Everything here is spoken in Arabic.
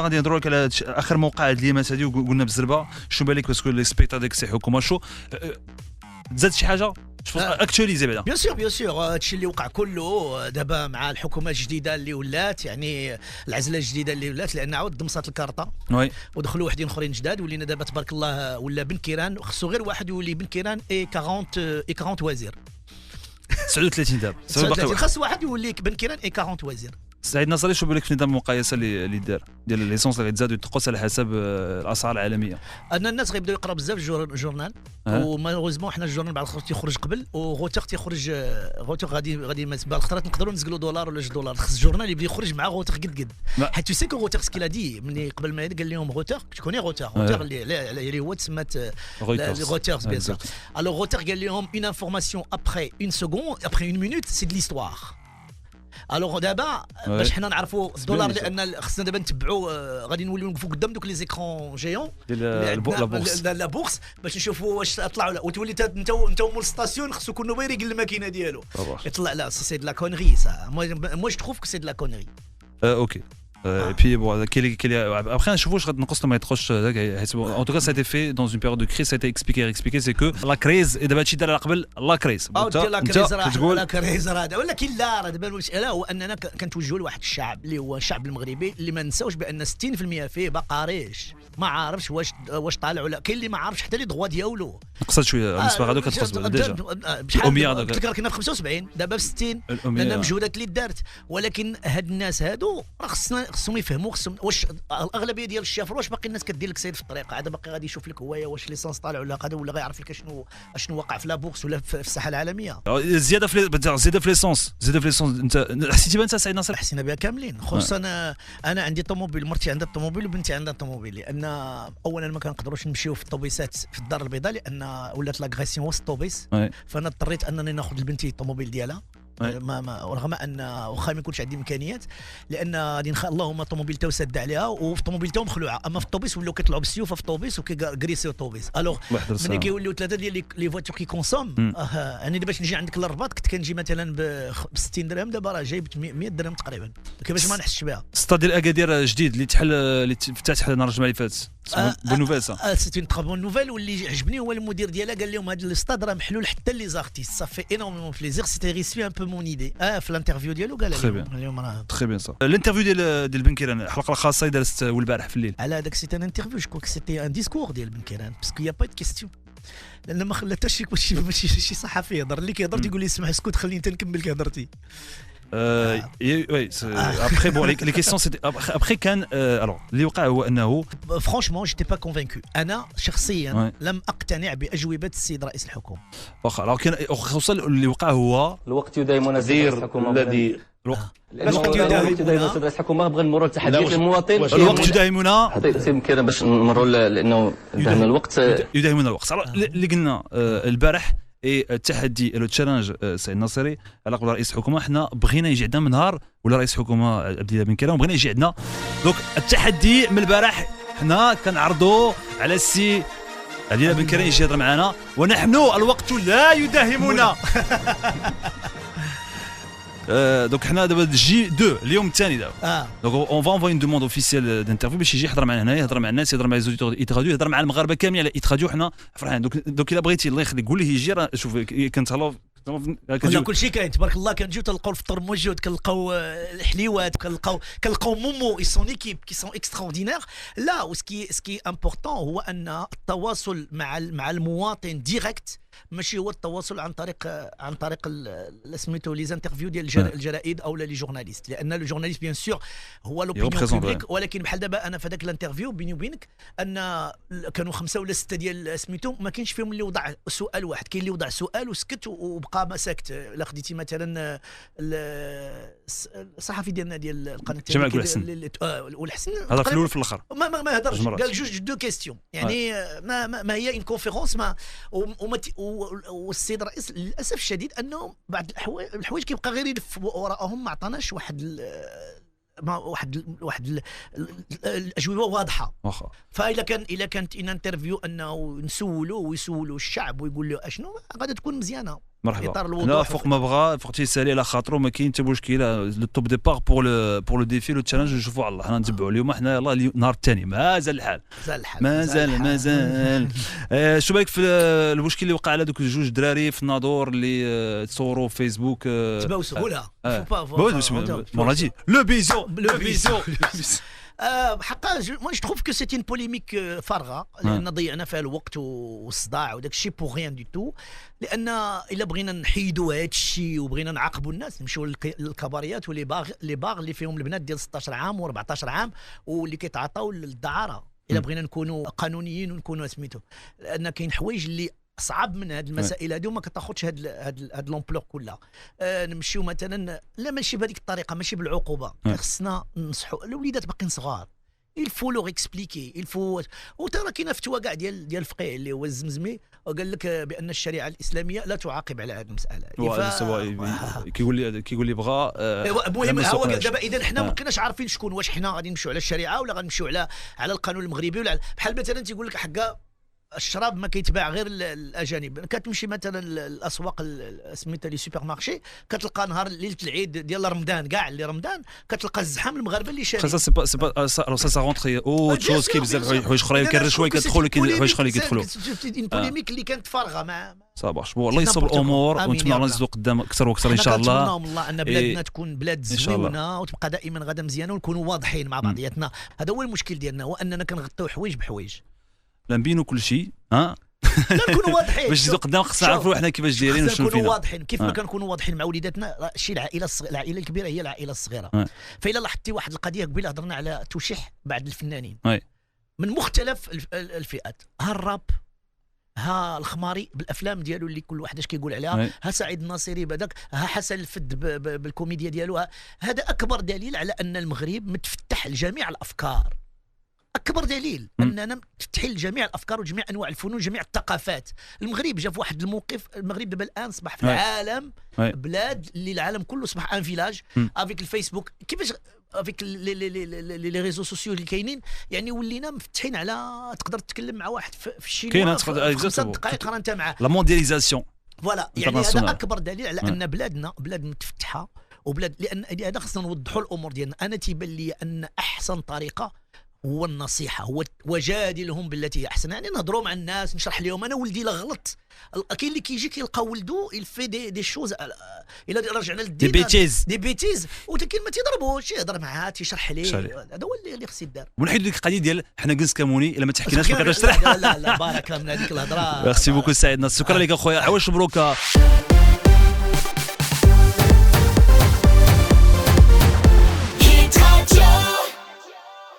غادي نهضروا لك على اخر موقع هاد اليامات هادي وقلنا بالزربه شنو بالك باسكو لي سبيكتاتور ديك السي حكومه شو تزاد شي حاجه اكتواليزي بعدا بيان سور هادشي اللي وقع كله دابا مع الحكومه الجديده اللي ولات، يعني العزله الجديده اللي ولات، لان عاود دمصات الكارطه وي ودخلوا وحدين اخرين جداد. ولينا دابا تبارك الله ولا بن كيران خصو غير واحد يولي بن كيران اي 40 وزير 39 دابا خاص واحد يولي بن كيران اي 40 وزير. سعيد نصري شو بالك في نظام المقايسه اللي دار ديال ليسونس اللي غيتزاد ويتقاس على حسب الاسعار العالميه؟ ان الناس غيبداو يقراو بزاف الجورنال ومالوغوزمون حنا الجورنال بعض الخطرات تيخرج قبل وغوتر تيخرج غوتر غادي بعض الخطرات نقدروا نزقلوا دولار ولا 2 دولار. خص الجورنال يبدا يخرج مع غوتر قد حيت تو سي كو غوتر سكيلا دي ملي قبل ما قال لهم غوتر تكوني غوتر اللي هو تسمات غوتر بيان سور. الوغ غوتر قال لهم اون انفورماسيون ابري اون سكوند ابري اون مينوت سي دو ليستوار. الوغ دابا باش حنا نعرفوا الدولار لان خصنا دابا نتبعوا غادي نوليو نوقفوا قدام دوك لي زيكرون جيون لا بورس باش نشوفوا واش طلعوا لا وتولي انت مول الستاسيون خصو يكون بايريق الماكينه ديالو يطلع لا سي دو لا كونري سا مو جو تروف كو سي دو لا كونري. اوكي et puis bon après نشوفوا واش غتنقص لما يدخلش حيت en tout cas ça a été fait dans une période de crise, ça a été expliqué c'est que la crise دابا هادشي دار قبل لا كريز تقول لا كريز هذا ولكن لا راه دابا لا هو اننا كنتوجهوا لواحد الشعب اللي هو الشعب المغربي اللي ما نساوش بان 60% فيه باقا ريش ما عارفش واش طالع ولا كاين اللي ما عارفش حتى لي دغوا ديالو نقصت شويه النسبه هذوك كتقص ديجا بشحال كنا في 75 دابا في 60 لان المجهودات اللي دارت. ولكن هاد الناس هادو راه خصهم يفهموا واش الاغلبيه ديال الشافر واش باقي الناس كدير لك سير في الطريق عاد باقي غادي يشوف لك هوايه واش ليسانس طالع ولا قادر ولا غيعرف لك شنو وقع في لا بورس ولا في الساحه العالميه. زياده في ليسونس انت حسيتي بها انت سعيد ناصر؟ حسينا بها كاملين خصوصا انا عندي طوموبيل مرتي عندها الطوموبيل وبنتي عندها الطوموبيل لان اولا ما كنقدروش نمشيو في الطوبيسات في الدار البيضاء لان ولات لاغريسيون وسط الطوبيس فانا اضطريت انني ناخذ لبنتي الطوموبيل ديالها رغم ان واخا ما يكونش عندي امكانيات لان غادي اللهم الطوموبيل تاعو سد عليها وفي الطوموبيل تاعو مخلوعه. اما في الطوبيس ولاو كيطلعوا بالسيوفه في الطوبيس وكيغريسيو الطوبيس. الوغ ملي كيوليو ثلاثه ديال لي فواتور كي كونسوم يعني باش نجي عندك للرباط كنت كنجي مثلا ب 60 درهم دابا راه جايب 100 درهم تقريبا كيفاش ما نحسش بها. ستاد ديال اكادير جديد اللي تحل اللي فتح نهار الجمعه اللي فات بون نوفيل سا سي اون تري بون نوفيل. واللي عجبني هو المدير ديالها قال لهم هذا الاستاد راه محلول حتى لي زارتيست صافي انورمون بليزير سيتي ريسي ان بو مون ايدي في الانترفيو ديالو قال اليوم راه تري بيان صا. الانترفيو ديال بن كيران الحلقه الخاصه دارت البارح في الليل على هذاك سيتي ان انترفيو جو كو سيتي ان ديسكور ديال بن كيران باسكو يا با دو كيستيون لان ما خلى حتى شي صحفي يهضر اللي كيهضر تيقول لي اسمح اسكت خليني انت نكمل كهضرتي. oui après bon les questions c'était après كان alors اللي وقع هو انه فرانشمون جيتي با كونفانكو انا شخصيا لم اقتنع باجوبه السيد رئيس الحكومه. واخا alors كان خصوصا اللي وقع هو الوقت يدايمنا السيد رئيس الحكومه الذي الوقت يدايمنا السيد رئيس الحكومه بغى نمروا للتحديات للمواطن. الوقت يدايمنا سيد كيران باش نمروا لانه داهمنا الوقت اللي قلنا البارح التحدي لو تشالنج سعيد الناصري على قول رئيس الحكومه حنا بغينا يجي عندنا من نهار ولا رئيس الحكومه عبد الله بن كيران بغينا يجي عندنا دونك التحدي من البارح حنا كنعرضوا على السي عبد الله بن كيران يجي يهضر معنا ونحن الوقت لا يداهمنا. دونك حنا دابا جي 2 اليوم الثاني دابا دونك اون فا انفوي اون دوموند اوفيسيال دانترفيو باش يجي يحضر معنا هنا يهضر مع الناس يهضر مع لي يتغاديو يهضر مع المغاربه كاملين على يتغاديو حنا فرحان. دوك الا بغيتي الله يخليك قول لي يجي راه شوف كنتهلاو كل شيء كاين تبارك الله كنجيو تلقاو الفطر موجود كنلقاو الحليوات كنلقاو مومو اي سون ايكيب كي سون اكستراوردينير. لا وسكي امبورطون هو ان التواصل مع المواطن ديريكت ماشي هو التواصل عن طريق سميتو لي انترفيو ديال الجرائد او لي جورناليست لان لو جورناليست بيان سور هو لوبينيون بوبليك. ولكن بحال دابا انا في هذاك الانترفيو بيني وبينك ان كانوا 5 ولا 6 ديال سميتو ما كاينش فيهم اللي وضع سؤال واحد كاين اللي وضع سؤال وسكت وبقى ما ساكت. الا خديتي مثلا الصحفي ديالنا ديال القناه جمال والحسن هذا في الاول في الاخر ما هضرش قال جوج دو كيستيون يعني ما هي ان كونفيرونس ما والسيد الرئيس للاسف الشديد انه بعض الحوايج كيبقى غير يلف وراءهم ما عطاناش واحد الاجوبه واضحه. فاذا كانت ان انترفيو انه نسولوا ويسولوا الشعب ويقول له اشنو غادي تكون مزيانه. اطار لا الوضوح. فوق ما بغى فوق تيسالي على خاطرو ما كاين حتى مشكل. لو توب ديبار بور لو ديفي لو تشالنج نشوفوا على الله. حنا نتبعوا اليوم حنا يلاه النهار الثاني مازال الحال مازال. شو بالك في المشكل اللي وقع على دوك جوج دراري في الناظور اللي تصوروا في فيسبوك تباو سهوله مراجي لو بيزون حقا جو تروف كو سيتي بوليميك فارغه لان ضيعنا فيها الوقت والصداع وداك الشيء بوغ ريان دو تو. لان الا بغينا نحيدوا هذا الشيء وبغينا نعاقبوا الناس نمشيو للكباريات ولي باغ اللي فيهم البنات ديال 16 عام و14 عام واللي كيتعاطاو للدعاره. الا بغينا نكونوا قانونيين ونكونوا سميتو لان كاين حوايج اللي صعب من هذه المسائل هذه وما كتاخذش هاد لومبلور كلها. نمشيو مثلا لا ماشي بهذيك الطريقه ماشي بالعقوبه. خصنا ننصحوا الوليدات باقيين صغار الفو لوغ اكسبليكي الفو. وترى كاينه فتوى كاع ديال الفقيه اللي هو الزمزمي وقال لك بان الشريعه الاسلاميه لا تعاقب على هذه المساله. كيقول لي بغى المهم هو دابا اذا حنا ما بقيناش عارفين شكون واش حنا غادي نمشيو على الشريعه ولا غنمشيو على القانون المغربي ولا بحال مثلا تيقول لك حقا الشراب ما كيتباع غير الاجانب. كتمشي مثلا الاسواق سميتها لي سوبر مارشي كتلقى نهار ليله العيد ديال رمضان كاع اللي رمضان كتلقى الزحام المغاربه اللي شارين. سا سا رونتري او تشوز كي بزاف حوايج اخرين كيرشوا كيدخلوا حوايج اخرين كيدخلوا بوليميك اللي كانت فارغه مع صباح والله يصبر الامور ونتمنى نزيدوا قدام اكثر واكثر ان شاء الله. نتمنى الله ان بلادنا تكون بلاد زوينه وتبقى دائما غدا مزيانه ونكونوا واضحين مع بعضياتنا. هذا هو المشكل ديالنا هو اننا كنغطيو حوايج بحوايج لا نبينوا كل شيء نكونوا واضحين باش نزيدوا قدام خصنا نعرفوا حنا كيفاش دايرين وشنو فينا. نكونوا واضحين كيف ما كنكونوا واضحين مع وليداتنا. شي العائله الكبيره هي العائله الصغيره. فإلا لاحظتي واحد القضيه قبيله هضرنا على توشيح بعض الفنانين من مختلف الفئات. ها الراب ها الخماري بالافلام ديالو اللي كل واحد اش كيقول عليها. ها سعيد الناصري بداك ها حسن الفد بالكوميديا ديالو. هذا اكبر دليل على ان المغرب متفتح لجميع الافكار. اكبر دليل اننا مفتحين لجميع الافكار وجميع انواع الفنون وجميع الثقافات. المغرب جا في واحد الموقف. المغرب دابا الان اصبح في العالم بلاد اللي العالم كله اصبح ان فيلاج افيك الفيسبوك كيفاش افيك لي ريزو سوسيو اللي كاينين. يعني ولينا مفتحين على تقدر تتكلم مع واحد في الشينوا في 5 دقائق راه انت معاه. لا موندياليزاسيون فوالا. يعني هذا اكبر دليل على ان بلادنا بلاد متفتحه وبلاد. لان هذا خصنا نوضحوا الامور ديالنا. انا تيبان لي ان احسن طريقه هو النصيحه هو وجادلهم بالتي هي احسن. يعني نهضروا مع الناس نشرح لهم انا ولدي لا غلط. كاين اللي كيجي كيلقى ولدو يلفي دي شوز الا رجعنا للدين دي بيتيز وكاين ما تيضربوش يهضر معاه تيشرح ليه. هذا هو اللي خص يدار. ونحيد ديك القضيه ديال حنا جنس كموني الا ما تحكيناش ما كتعرفش. لا بارك من هذيك الهضره. ميرسي بوكو سعيد. شكرا لك اخويا عواش مبروك.